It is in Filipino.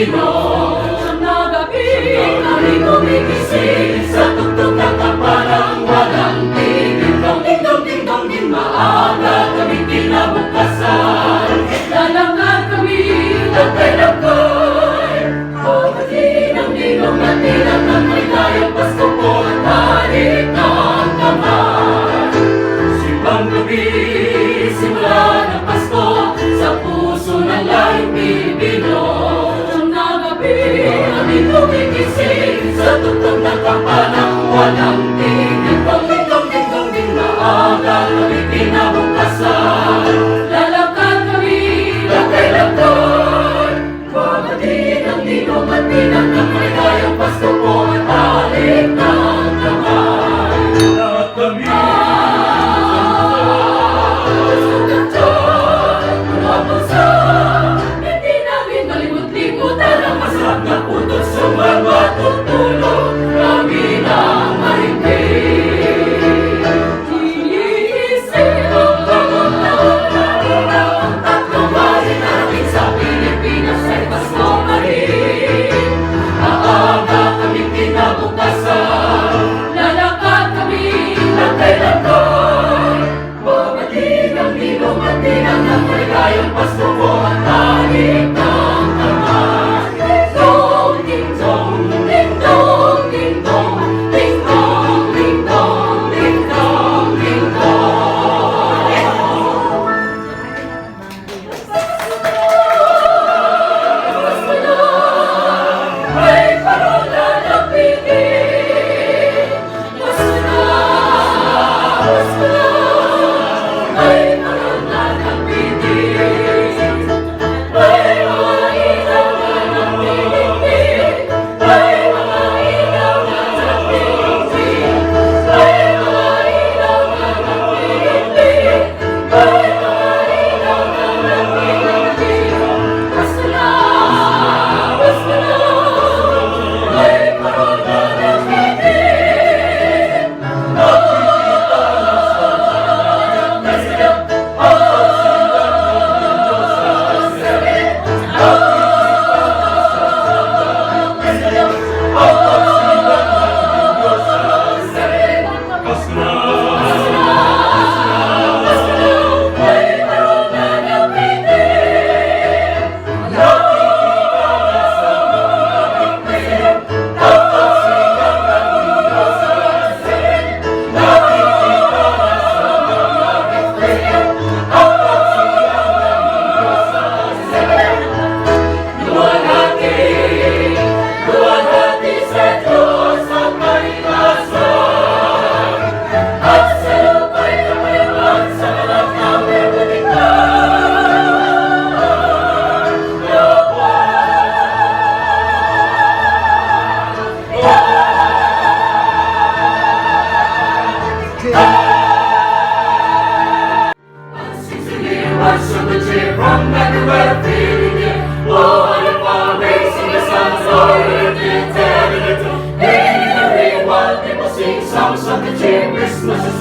Pilipino. Siyang nagabi kami gumigising sa tugtog ng kampanang walang tigil. Dong ding dong din maaga kami kinabukasan. Lalakad kami lagay-lagay, pagdating ng ninong at ninang ng maligayang Pasko po at halik ng kamay. Simbang gabi, simula ng Pasko sa puso ng lahing Pilipino. Siyang nagabi kami gumigising sa tugtog ng kampanang walang tigil. Dong ding maaga kami kinabukasan. Lalakad kami lagay-lagay, pagdating ng ninong at ninang ng maligayang Pasko po at halik ng kamay. Lahat kami hindi namin malimut-limutan ang masarap na putos sa mga tutulog namin ang mahimbing. Iniisip ang tatlong bahay namin sa Pilipinas ay Pasko pa rin. Maaga kami kinabukasan, lalakad kami lagay-lagay, pagdating ng ninong at ninang ng maligayang Pasko po at halik ng kamay. Dong ding dong, ding dong, ding dong, ding dong, ding dong, ding dong, ding dong. Pasko na, may parola ng pigil. Pasko na, Pasko na, may parola ng pigil. May mga ilaw na nagpipigil, may mga ilaw na nagpipigil, may mga ilaw na nagpipigil, may mga ilaw na nagpipigil. Pasko na, Pasko na, may parola ng pigil. Luwalhati sa Diyos ang kaligtasan, at sa lupa'y kapayapaan sa lahat ng nabulikan. Once you would cheer from everywhere, feeling it. Oh, what a fun racing the sun's origin, telling it. Hey, everyone, people sing songs of the cheer, Christmas is